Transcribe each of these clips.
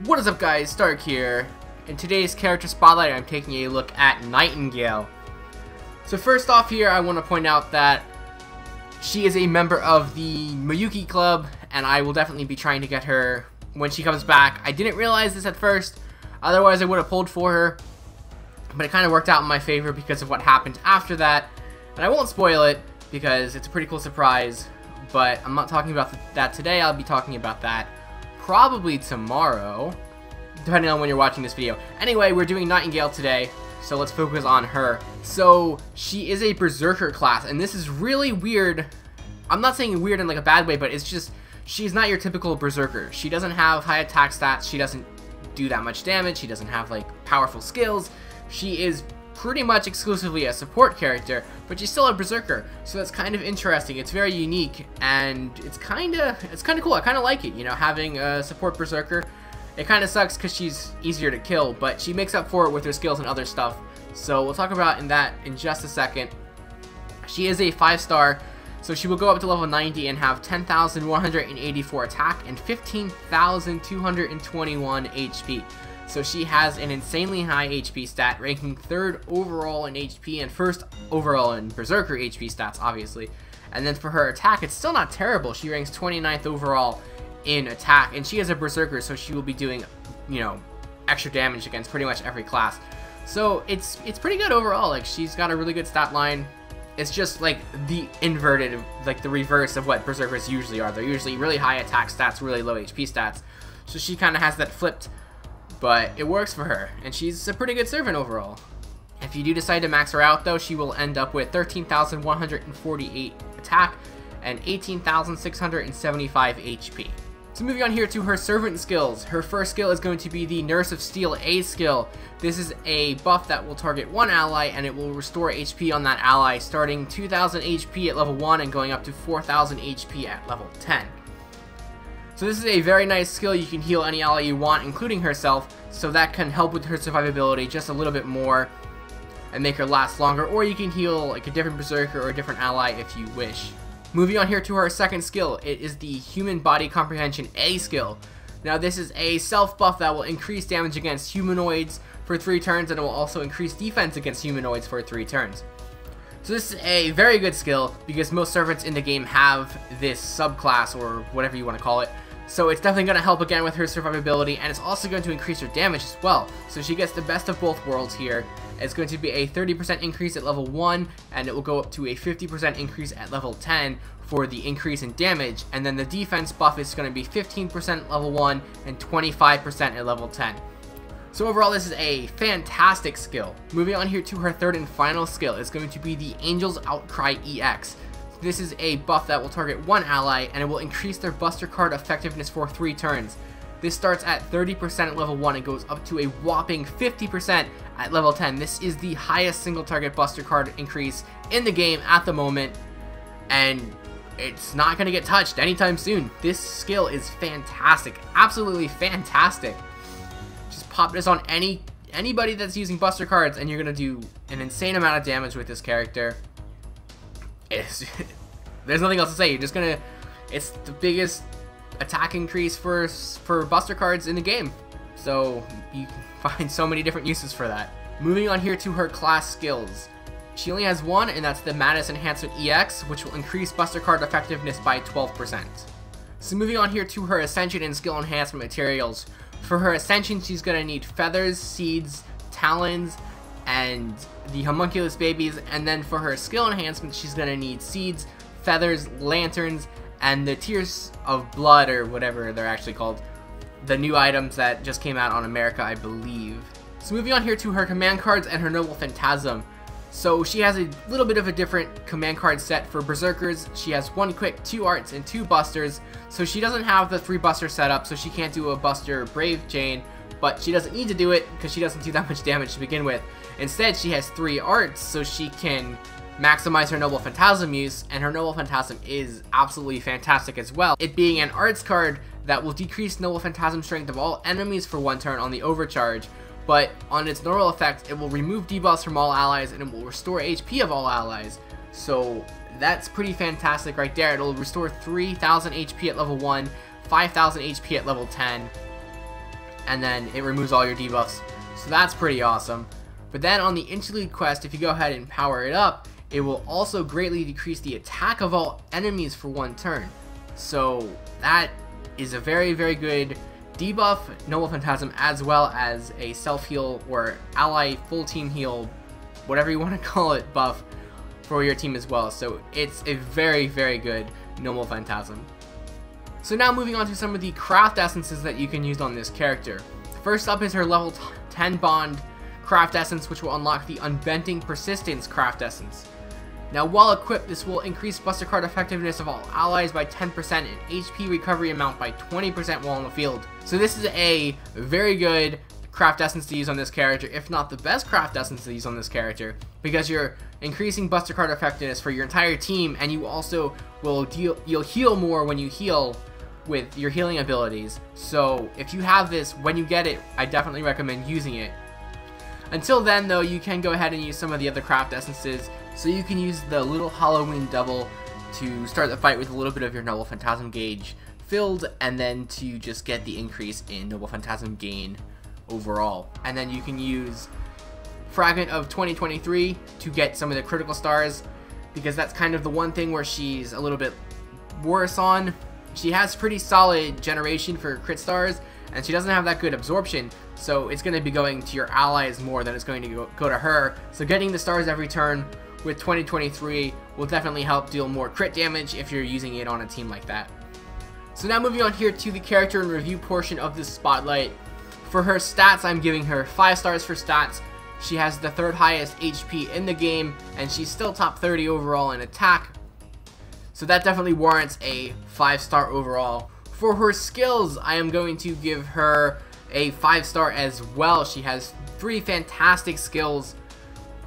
What is up guys, Stark here. In today's character spotlight I'm taking a look at Nightingale. So first off here I want to point out that she is a member of the Miyuki Club and I will definitely be trying to get her when she comes back. I didn't realize this at first, otherwise I would have pulled for her, but it kind of worked out in my favor because of what happened after that. And I won't spoil it because it's a pretty cool surprise, but I'm not talking about that today. I'll be talking about that probably tomorrow, depending on when you're watching this video. Anyway, we're doing Nightingale today, so let's focus on her. So she is a Berserker class, and this is really weird. I'm not saying weird in like a bad way, but it's just she's not your typical Berserker. She doesn't have high attack stats, she doesn't do that much damage, she doesn't have like powerful skills. She is pretty much exclusively a support character, but she's still a Berserker, so that's kind of interesting. It's very unique, and it's kind of cool. I kind of like it, you know, having a support Berserker. It kind of sucks because she's easier to kill, but she makes up for it with her skills and other stuff, so we'll talk about that in just a second. She is a 5-star, so she will go up to level 90 and have 10,184 attack and 15,221 HP. So she has an insanely high HP stat, ranking 3rd overall in HP and 1st overall in Berserker HP stats, obviously. And then for her attack, it's still not terrible. She ranks 29th overall in attack, and she is a Berserker, so she will be doing, you know, extra damage against pretty much every class. So it's pretty good overall. Like, she's got a really good stat line. It's just like the inverted, like the reverse of what Berserkers usually are. They're usually really high attack stats, really low HP stats. So she kind of has that flipped. But it works for her, and she's a pretty good servant overall. If you do decide to max her out though, she will end up with 13,148 attack and 18,675 HP. So moving on here to her servant skills. Her first skill is going to be the Nurse of Steel A skill. This is a buff that will target one ally and it will restore HP on that ally, starting 2,000 HP at level 1 and going up to 4,000 HP at level 10. So this is a very nice skill. You can heal any ally you want, including herself, so that can help with her survivability just a little bit more and make her last longer, or you can heal like a different Berserker or a different ally if you wish. Moving on here to her second skill, it is the Human Body Comprehension A skill. Now this is a self buff that will increase damage against humanoids for 3 turns, and it will also increase defense against humanoids for 3 turns. So this is a very good skill because most servants in the game have this subclass or whatever you want to call it. So it's definitely going to help again with her survivability, and it's also going to increase her damage as well. So she gets the best of both worlds here. It's going to be a 30% increase at level 1, and it will go up to a 50% increase at level 10 for the increase in damage. And then the defense buff is going to be 15% at level 1 and 25% at level 10. So overall, this is a fantastic skill. Moving on here to her third and final skill is going to be the Angel's Outcry EX. This is a buff that will target one ally, and it will increase their Buster Card effectiveness for 3 turns. This starts at 30% at level 1 and goes up to a whopping 50% at level 10. This is the highest single target Buster Card increase in the game at the moment, and it's not going to get touched anytime soon. This skill is fantastic, absolutely fantastic. Just pop this on anybody that's using Buster Cards, and you're going to do an insane amount of damage with this character. There's nothing else to say. You're just gonna, it's the biggest attack increase for Buster Cards in the game, so you can find so many different uses for that. Moving on here to her class skills, she only has one, and that's the Madness Enhancement EX, which will increase Buster Card effectiveness by 12%. So moving on here to her Ascension and Skill Enhancement materials. For her Ascension, she's gonna need Feathers, Seeds, Talons, and the Homunculus Babies, and then for her skill enhancement she's gonna need Seeds, Feathers, Lanterns, and the Tears of Blood, or whatever they're actually called, the new items that just came out on America, I believe. So moving on here to her command cards and her Noble Phantasm. So she has a little bit of a different command card set for Berserkers. She has 1 Quick, 2 Arts, and 2 Busters, so she doesn't have the 3 Buster setup, so she can't do a Buster Brave Chain, but she doesn't need to do it because she doesn't do that much damage to begin with. Instead, she has 3 Arts, so she can maximize her Noble Phantasm use, and her Noble Phantasm is absolutely fantastic as well. It being an Arts card that will decrease Noble Phantasm strength of all enemies for 1 turn on the overcharge, but on its normal effect, it will remove debuffs from all allies, and it will restore HP of all allies. So that's pretty fantastic right there. It'll restore 3,000 HP at level 1, 5,000 HP at level 10, and then it removes all your debuffs, so that's pretty awesome. But then on the Interlude quest, if you go ahead and power it up, it will also greatly decrease the attack of all enemies for 1 turn. So that is a very, very good debuff, Noble Phantasm, as well as a self-heal or ally full team heal, whatever you want to call it, buff for your team as well. So it's a very, very good Noble Phantasm. So now moving on to some of the craft essences that you can use on this character. First up is her level 10 bond craft essence, which will unlock the Unbending Persistence craft essence. Now while equipped, this will increase Buster Card effectiveness of all allies by 10% and HP recovery amount by 20% while on the field. So this is a very good craft essence to use on this character, if not the best craft essence to use on this character, because you're increasing Buster Card effectiveness for your entire team, and you also will you'll heal more when you heal with your healing abilities. So if you have this, when you get it, I definitely recommend using it. Until then though, you can go ahead and use some of the other craft essences. So you can use the Little Halloween Double to start the fight with a little bit of your Noble Phantasm gauge filled, and then to just get the increase in Noble Phantasm gain overall. And then you can use Fragment of 2023 to get some of the critical stars, because that's kind of the one thing where she's a little bit worse on. She has pretty solid generation for crit stars, and she doesn't have that good absorption, so it's going to be going to your allies more than it's going to go to her. So getting the stars every turn with 2023 will definitely help deal more crit damage if you're using it on a team like that. So now moving on here to the character and review portion of this spotlight. For her stats, I'm giving her 5 stars for stats. She has the 3rd highest HP in the game, and she's still top 30 overall in attack. So that definitely warrants a 5-star overall. For her skills, I am going to give her a 5-star as well. She has 3 fantastic skills.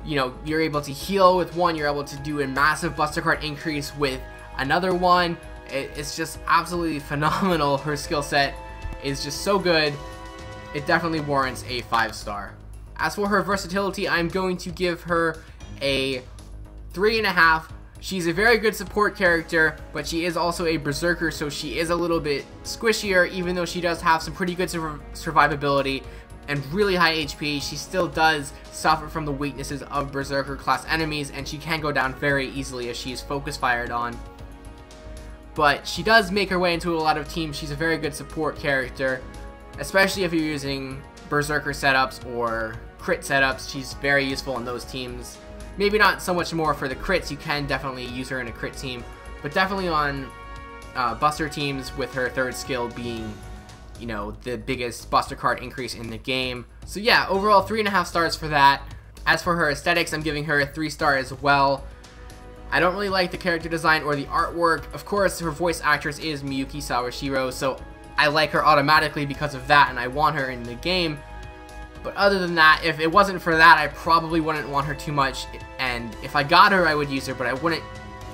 You know, you're able to heal with one, you're able to do a massive Buster Card increase with another one. It's just absolutely phenomenal. Her skill set is just so good. It definitely warrants a 5-star. As for her versatility, I'm going to give her a 3.5. She's a very good support character, but she is also a berserker, so she is a little bit squishier. Even though she does have some pretty good survivability and really high HP, she still does suffer from the weaknesses of berserker class enemies, and she can go down very easily if she is focus fired on. But she does make her way into a lot of teams. She's a very good support character, especially if you're using berserker setups or crit setups. She's very useful in those teams. Maybe not so much more for the crits. You can definitely use her in a crit team, but definitely on Buster teams, with her 3rd skill being, you know, the biggest Buster Card increase in the game. So yeah, overall 3.5 stars for that. As for her aesthetics, I'm giving her a 3-star as well. I don't really like the character design or the artwork. Of course, her voice actress is Miyuki Sawashiro, so I like her automatically because of that, and I want her in the game. But other than that, if it wasn't for that, I probably wouldn't want her too much, and if I got her, I would use her, but I wouldn't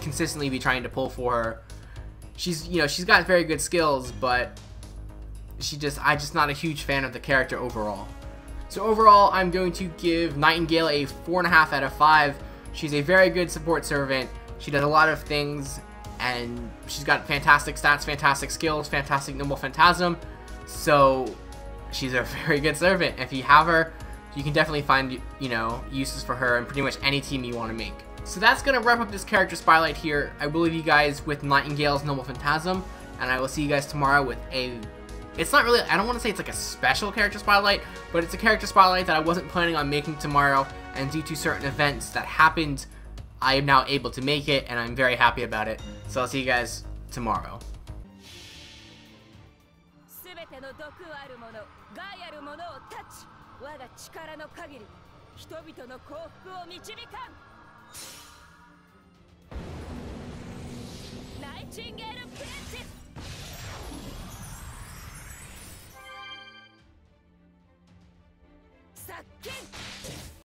consistently be trying to pull for her. She's, you know, she's got very good skills, but I'm just not a huge fan of the character overall. So overall, I'm going to give Nightingale a 4.5 out of 5. She's a very good support servant. She does a lot of things, and she's got fantastic stats, fantastic skills, fantastic Noble Phantasm. So she's a very good servant. If you have her, you can definitely find, you know, uses for her in pretty much any team you want to make. So that's going to wrap up this character spotlight here. I will leave you guys with Nightingale's Noble Phantasm, and I will see you guys tomorrow with a... It's not really, I don't want to say it's like a special character spotlight, but it's a character spotlight that I wasn't planning on making tomorrow, and due to certain events that happened, I am now able to make it, and I'm very happy about it. So I'll see you guys tomorrow. Nightingale Princess! Sakin!